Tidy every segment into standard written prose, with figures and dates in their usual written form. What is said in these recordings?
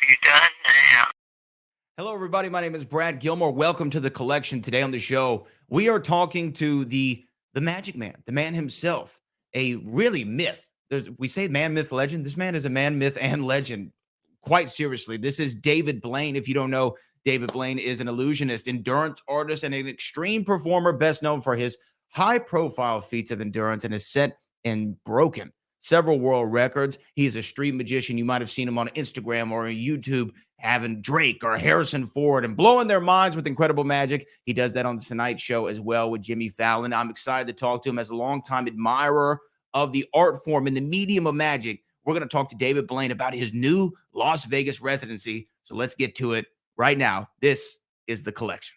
You done now? Hello, everybody. My name is Brad Gilmore. Welcome to the collection. Today on the show, we are talking to the Magic Man, the man himself, a really myth. We say man, myth, legend. This man is a man, myth, and legend. Quite seriously, this is David Blaine. If you don't know, David Blaine is an illusionist, endurance artist, and an extreme performer, best known for his high-profile feats of endurance, and has set and broken several world records. He's a street magician. You might have seen him on Instagram or on YouTube having Drake or Harrison Ford and blowing their minds with incredible magic. He does that on the Tonight Show as well with Jimmy Fallon. I'm excited to talk to him as a longtime admirer of the art form and the medium of magic. We're going to talk to David Blaine about his new Las Vegas residency. So let's get to it right now. This is The Collection.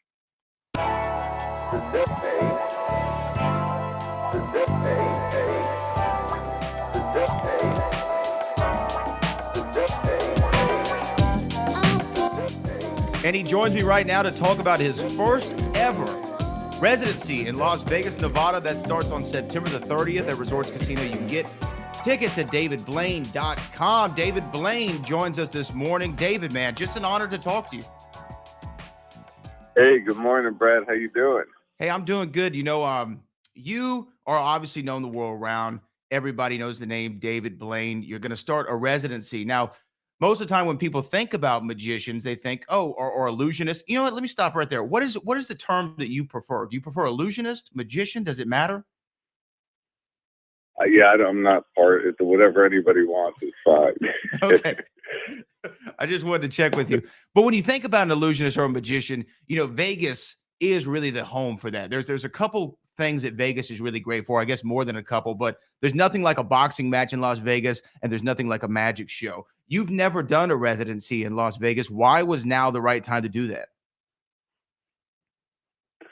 And he joins me right now to talk about his first ever residency in Las Vegas, Nevada. That starts on September the 30th at Resorts Casino. You can get tickets at davidblaine.com. David Blaine joins us this morning. David, man, just an honor to talk to you. Hey, good morning, Brad. How you doing? Hey, I'm doing good. You know, you are obviously known the world around. Everybody knows the name David Blaine. You're going to start a residency. Now, most of the time when people think about magicians, they think, oh, or illusionists. You know what? Let me stop right there. What is the term that you prefer? Do you prefer illusionist, magician? Does it matter? Yeah, I'm not part. It's whatever anybody wants is fine. Okay. I just wanted to check with you. But when you think about an illusionist or a magician, you know, Vegas is really the home for that. There's a couple things that Vegas is really great for, I guess more than a couple, but there's nothing like a boxing match in Las Vegas, and there's nothing like a magic show. You've never done a residency in Las Vegas. Why was now the right time to do that?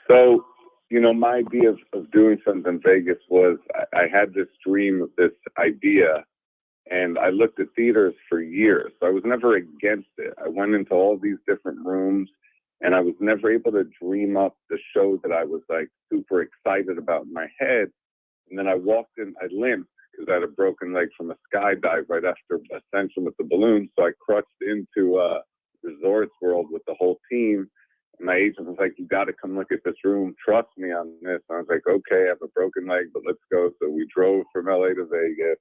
So, my idea of doing something in Vegas was I had this dream of this idea, and I looked at theaters for years. So I was never against it. I went into all these different rooms, and I was never able to dream up the show that I was like super excited about in my head. And then I walked in, I limped because I had a broken leg from a skydive right after ascension with the balloon. So I crutched into Resorts World with the whole team. And my agent was like, you got to come look at this room. Trust me on this. And I was like, okay, I have a broken leg, but let's go. So we drove from LA to Vegas.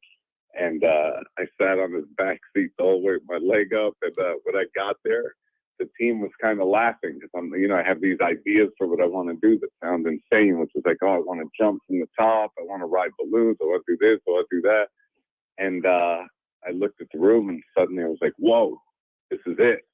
And I sat on his back seat the whole way with my leg up. And when I got there, the team was kind of laughing because I have these ideas for what I want to do that sound insane, which is like, oh, I want to jump from the top. I want to ride balloons. I want to do this. I want to do that. And I looked at the room and suddenly I was like, whoa, this is it.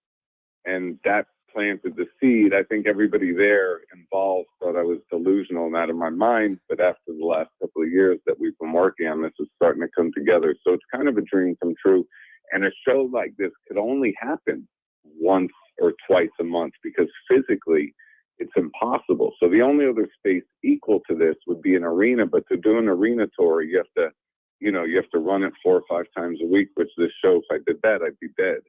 And that planted the seed. I think everybody there involved thought I was delusional and out of my mind. But after the last couple of years that we've been working on this, is starting to come together. So it's kind of a dream come true. And a show like this could only happen once or twice a month because physically it's impossible. So the only other space equal to this would be an arena, but to do an arena tour, you have to run it 4 or 5 times a week, which this show, if I did that, I'd be dead.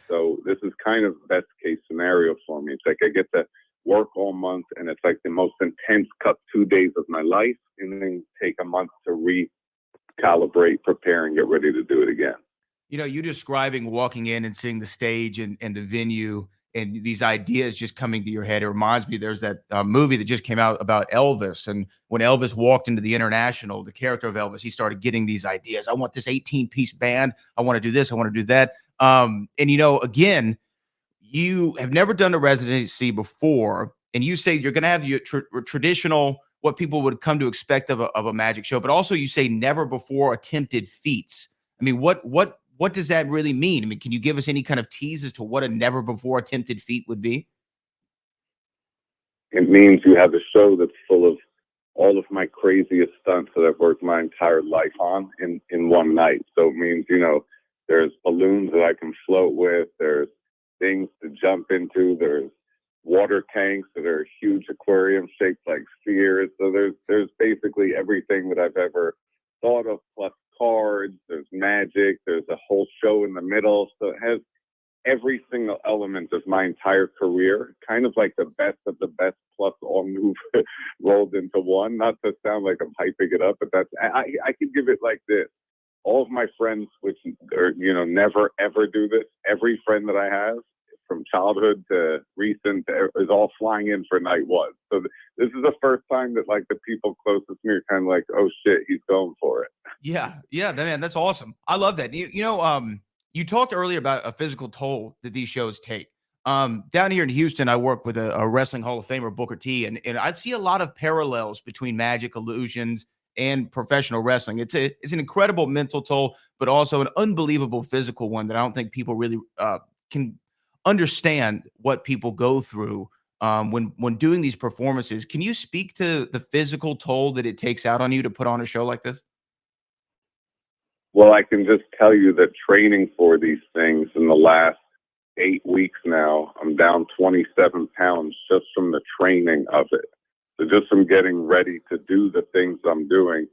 So this is kind of best case scenario for me. It's like I get to work all month and it's like the most intense cut 2 days of my life and then take a month to recalibrate, prepare, and get ready to do it again. You know, you describing walking in and seeing the stage and the venue and these ideas just coming to your head. It reminds me, there's that movie that just came out about Elvis. And when Elvis walked into the International, the character of Elvis, he started getting these ideas. I want this 18-piece band. I want to do this. I want to do that. And, again, you have never done a residency before. And you say you're going to have your traditional, what people would come to expect of a magic show. But also you say never before attempted feats. I mean, what does that really mean? I mean, can you give us any kind of tease as to what a never before attempted feat would be? It means you have a show that's full of all of my craziest stunts that I've worked my entire life on in one night. So it means, there's balloons that I can float with. There's things to jump into. There's water tanks that are huge aquariums shaped like spheres. So there's basically everything that I've ever thought of, plus cards, there's magic, there's a whole show in the middle. So it has every single element of my entire career, kind of like the best of the best plus all move rolled into one. Not to sound like I'm hyping it up, but I could give it like this. all of my friends, which are, never ever do this, every friend that I have from childhood to recent is all flying in for night one. So this is the first time that like the people closest to me are kind of like, oh shit, he's going for it. Yeah, yeah, man, that's awesome. I love that. You talked earlier about a physical toll that these shows take. Down here in Houston, I work with a wrestling Hall of Famer, Booker T, and I see a lot of parallels between magic illusions and professional wrestling. It's an incredible mental toll, but also an unbelievable physical one that I don't think people really can understand what people go through when doing these performances. Can you speak to the physical toll that it takes out on you to put on a show like this? Well, I can just tell you that training for these things in the last 8 weeks now, I'm down 27 pounds just from the training of it. So just from getting ready to do the things I'm doing,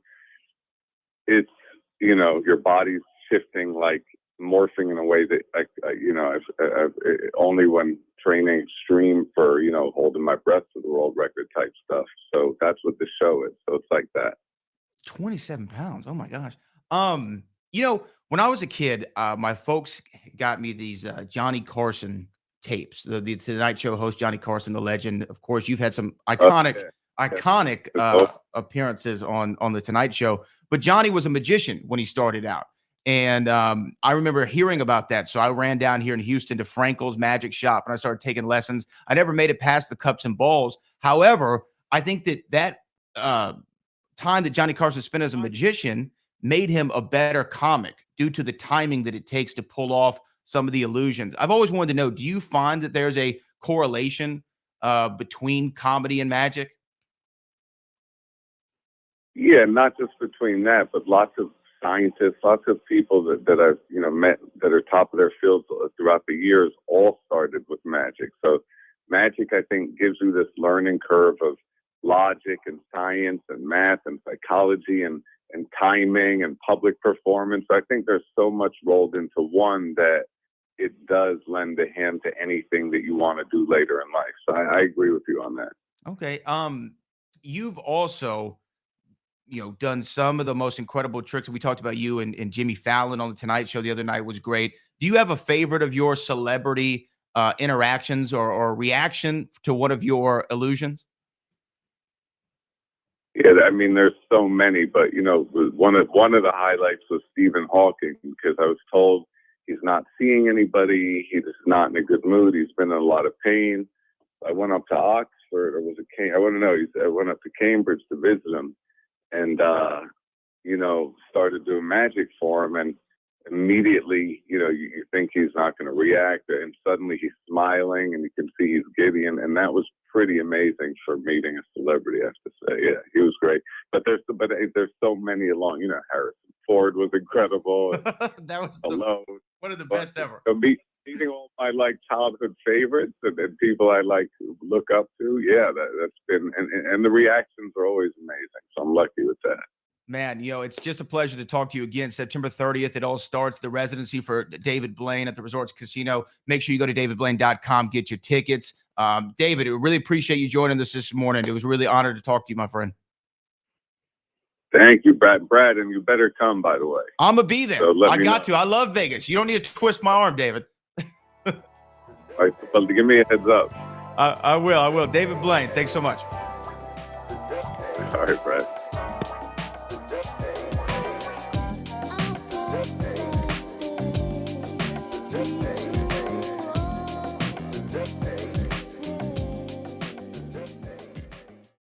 it's, your body's shifting, like morphing in a way that, only when training extreme for, holding my breath to the world record type stuff. So that's what the show is. So it's like that. 27 pounds. Oh my gosh. When I was a kid, my folks got me these Johnny Carson tapes. The Tonight Show host Johnny Carson, the legend. Of course, you've had some iconic, iconic appearances on the Tonight Show. But Johnny was a magician when he started out, and I remember hearing about that. So I ran down here in Houston to Frankel's Magic Shop, and I started taking lessons. I never made it past the cups and balls. However, I think that time that Johnny Carson spent as a magician made him a better comic due to the timing that it takes to pull off some of the illusions. I've always wanted to know, do you find that there's a correlation between comedy and magic? Yeah, not just between that, but lots of scientists, lots of people that I've met that are top of their fields throughout the years all started with magic. So magic, I think, gives you this learning curve of logic and science and math and psychology and timing and public performance. I think there's so much rolled into one that it does lend a hand to anything that you want to do later in life. So I agree with you on that. Okay. You've also, done some of the most incredible tricks. We talked about you and Jimmy Fallon on the Tonight Show the other night was great. Do you have a favorite of your celebrity interactions or reaction to one of your illusions? Yeah, I mean, there's so many, but one of the highlights was Stephen Hawking, because I was told he's not seeing anybody, he's not in a good mood, he's been in a lot of pain. I went up to Oxford, or was it Cambridge? I want to know. I went up to Cambridge to visit him, and started doing magic for him, and immediately, you think he's not going to react, and suddenly he's smiling, and you can see he's giddy, and that was pretty amazing for meeting a celebrity, I have to say. Yeah, he was great. But there's so many along. Harrison Ford was incredible. That was one of the best ever. So meeting all my childhood favorites and people I look up to. Yeah, that's been and the reactions are always amazing. So I'm lucky with that. Man, it's just a pleasure to talk to you again. September 30th, it all starts, the residency for David Blaine at the Resorts Casino. Make sure you go to davidblaine.com, get your tickets. David, I really appreciate you joining us this morning. It was really honored to talk to you, my friend. Thank you, Brad. And you better come, by the way. I'm going to be there. So I got to. I love Vegas. You don't need to twist my arm, David. All right, well, give me a heads up. I will. David Blaine, thanks so much. All right, Brad. Thank you.